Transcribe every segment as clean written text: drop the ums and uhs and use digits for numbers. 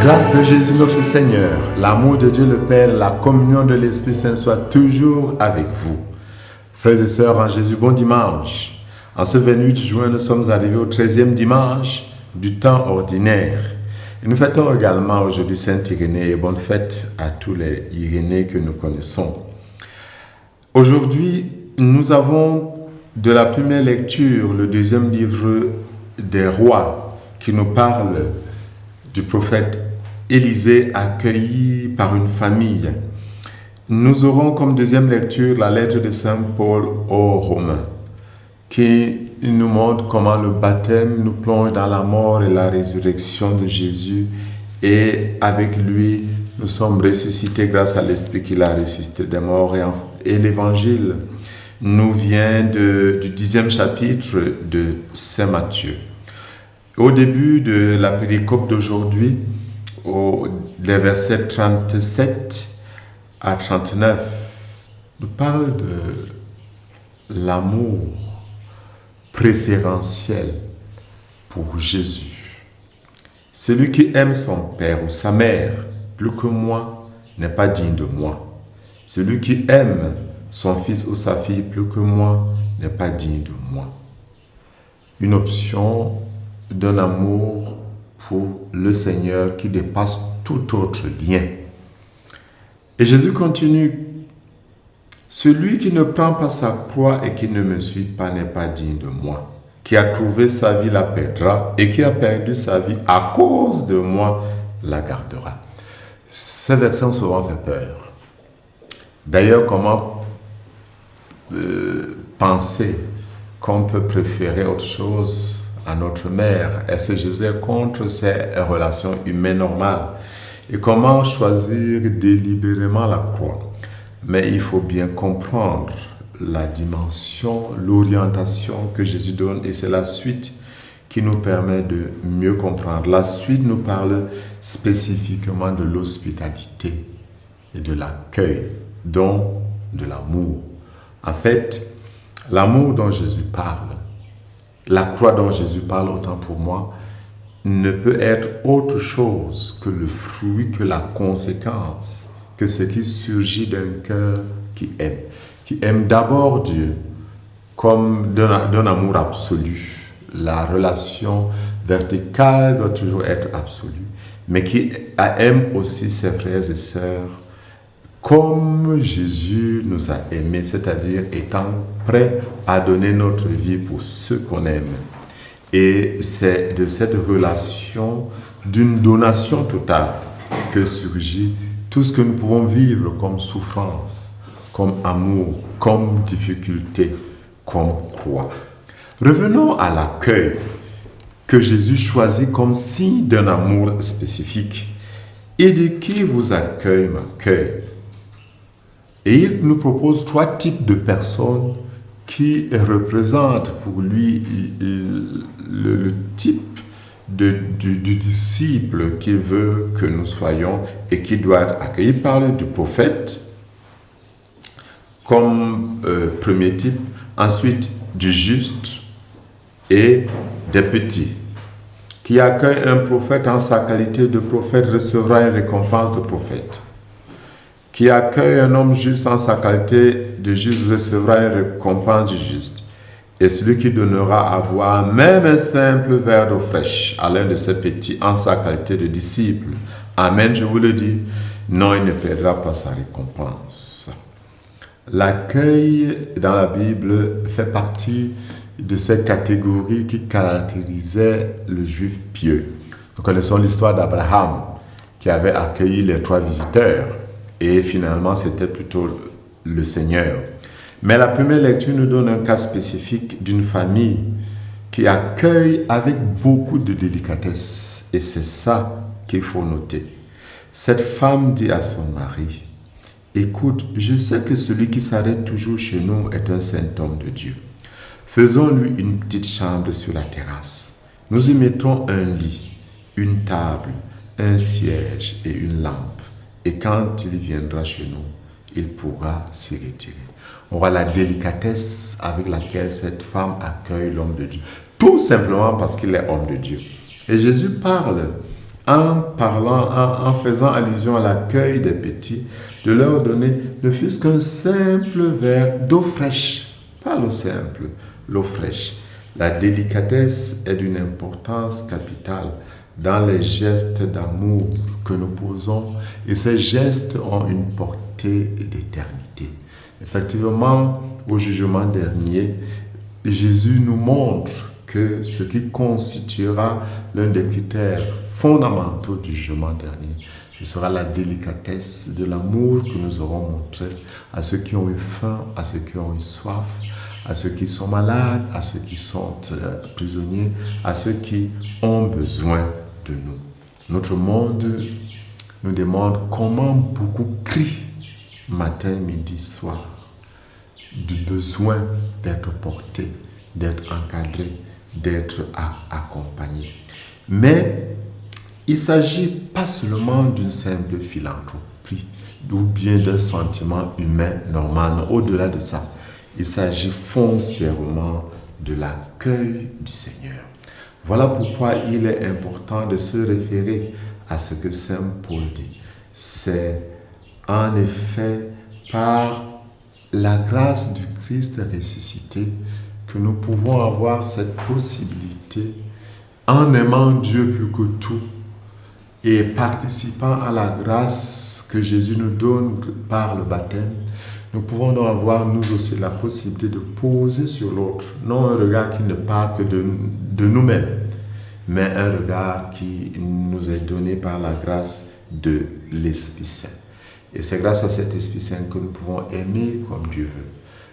grâce de Jésus notre Seigneur, l'amour de Dieu le Père, la communion de l'Esprit Saint soit toujours avec vous. Frères et sœurs en Jésus, bon dimanche. En ce 28 juin, nous sommes arrivés au 13e dimanche du temps ordinaire. Et nous fêtons également aujourd'hui Saint-Irénée et bonne fête à tous les Irénées que nous connaissons. Aujourd'hui, nous avons de la première lecture le deuxième livre des rois qui nous parle du prophète Élisée accueilli par une famille. Nous aurons comme deuxième lecture la lettre de Saint Paul aux Romains qui nous montre comment le baptême nous plonge dans la mort et la résurrection de Jésus et avec lui nous sommes ressuscités grâce à l'Esprit qui l'a ressuscité des morts et l'évangile nous vient du 10e chapitre de Saint Matthieu. Au début de la péricope d'aujourd'hui, les versets 37 à 39, nous parle de l'amour préférentiel pour Jésus. Celui qui aime son père ou sa mère plus que moi n'est pas digne de moi. Celui qui aime son fils ou sa fille plus que moi n'est pas digne de moi. Une option d'un amour pour le Seigneur qui dépasse tout autre lien. Et Jésus continue, celui qui ne prend pas sa croix et qui ne me suit pas n'est pas digne de moi. Qui a trouvé sa vie la perdra et qui a perdu sa vie à cause de moi la gardera. Ces versets ont souvent fait peur. D'ailleurs, comment penser qu'on peut préférer autre chose à notre mère? Est-ce que Jésus est contre ces relations humaines normales? Et comment choisir délibérément la croix? Mais il faut bien comprendre la dimension, l'orientation que Jésus donne et c'est la suite qui nous permet de mieux comprendre. La suite nous parle spécifiquement de l'hospitalité et de l'accueil, donc de l'amour. En fait, l'amour dont Jésus parle, la croix dont Jésus parle, autant pour moi, ne peut être autre chose que le fruit, que la conséquence, que ce qui surgit d'un cœur qui aime d'abord Dieu comme d'un amour absolu. La relation verticale doit toujours être absolue, mais qui aime aussi ses frères et sœurs comme Jésus nous a aimés, c'est-à-dire étant prêt à donner notre vie pour ceux qu'on aime. Et c'est de cette relation, d'une donation totale, que surgit tout ce que nous pouvons vivre comme souffrance, comme amour, comme difficulté, comme croix. Revenons à l'accueil que Jésus choisit comme signe d'un amour spécifique. Il dit « Qui vous accueille m'accueille ». Et il nous propose 3 types de personnes qui représentent pour lui le type du disciple qu'il veut que nous soyons et qui doit être accueilli. Il parle du prophète comme premier type, ensuite du juste et des petits. Qui accueille un prophète en sa qualité de prophète recevra une récompense de prophète. Qui accueille un homme juste en sa qualité de juste recevra une récompense du juste. Et celui qui donnera à boire même un simple verre d'eau fraîche à l'un de ses petits en sa qualité de disciple, amen, je vous le dis, non, il ne perdra pas sa récompense. L'accueil dans la Bible fait partie de ces catégories qui caractérisaient le juif pieux. Nous connaissons l'histoire d'Abraham qui avait accueilli les 3 visiteurs et finalement c'était plutôt le Seigneur. Mais la première lecture nous donne un cas spécifique d'une famille qui accueille avec beaucoup de délicatesse. Et c'est ça qu'il faut noter. Cette femme dit à son mari, « Écoute, je sais que celui qui s'arrête toujours chez nous est un saint homme de Dieu. Faisons-lui une petite chambre sur la terrasse. Nous y mettons un lit, une table, un siège et une lampe. Et quand il viendra chez nous, il pourra s'y retirer. » On voit la délicatesse avec laquelle cette femme accueille l'homme de Dieu. Tout simplement parce qu'il est homme de Dieu. Et Jésus parle en faisant allusion à l'accueil des petits, de leur donner ne fût-ce qu'un simple verre d'eau fraîche. Pas l'eau simple, l'eau fraîche. La délicatesse est d'une importance capitale dans les gestes d'amour que nous posons, et ces gestes ont une portée d'éternité. Effectivement, au jugement dernier, Jésus nous montre que ce qui constituera l'un des critères fondamentaux du jugement dernier, ce sera la délicatesse de l'amour que nous aurons montré à ceux qui ont eu faim, à ceux qui ont eu soif, à ceux qui sont malades, à ceux qui sont prisonniers, à ceux qui ont besoin de nous. Notre monde nous demande comment beaucoup crient matin, midi, soir du besoin d'être porté, d'être encadré, d'être accompagné. Mais il ne s'agit pas seulement d'une simple philanthropie ou bien d'un sentiment humain normal. Non, au-delà de ça, il s'agit foncièrement de l'accueil du Seigneur. Voilà pourquoi il est important de se référer à ce que Saint Paul dit. C'est en effet par la grâce du Christ ressuscité que nous pouvons avoir cette possibilité, en aimant Dieu plus que tout et participant à la grâce que Jésus nous donne par le baptême, nous pouvons donc avoir nous aussi la possibilité de poser sur l'autre, non un regard qui ne parle que de nous-mêmes, mais un regard qui nous est donné par la grâce de l'Esprit Saint. Et c'est grâce à cet Esprit Saint que nous pouvons aimer comme Dieu veut,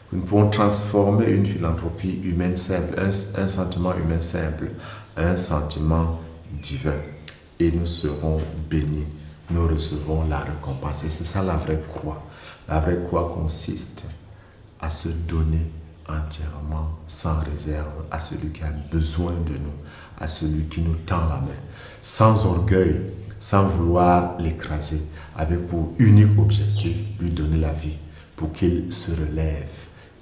que nous pouvons transformer une philanthropie humaine simple, un sentiment humain simple, un sentiment divin. Et nous serons bénis, nous recevrons la récompense. Et c'est ça la vraie croix. La vraie croix consiste à se donner entièrement, sans réserve, à celui qui a besoin de nous, à celui qui nous tend la main, sans orgueil, sans vouloir l'écraser, avec pour unique objectif lui donner la vie, pour qu'il se relève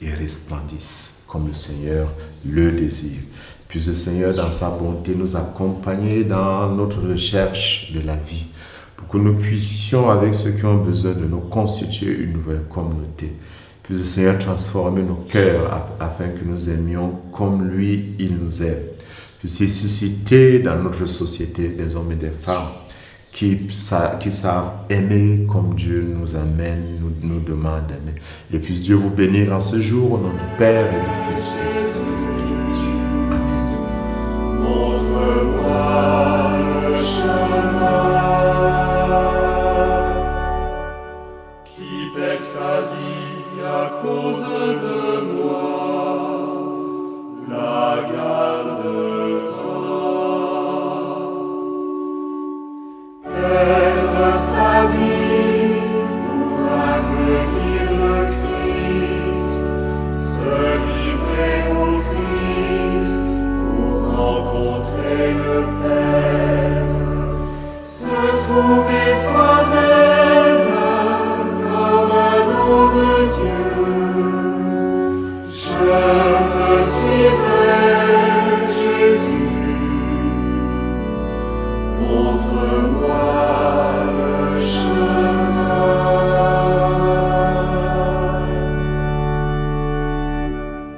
et resplendisse comme le Seigneur le désire. Puis le Seigneur, dans sa bonté, nous accompagner dans notre recherche de la vie, pour que nous puissions, avec ceux qui ont besoin de nous, constituer une nouvelle communauté. Puis le Seigneur transformer nos cœurs afin que nous aimions comme lui, il nous aime. Puis susciter dans notre société des hommes et des femmes qui savent aimer comme Dieu nous amène, nous demande d'aimer. Et puisse Dieu vous bénir en ce jour, au nom du Père et du Fils et du Saint-Esprit. Amen. Montre-moi le chemin qui perd sa vie à cause de moi, la gardera. Perdre sa vie pour accueillir le Christ, se livrer au Christ pour rencontrer le Père, se trouver soi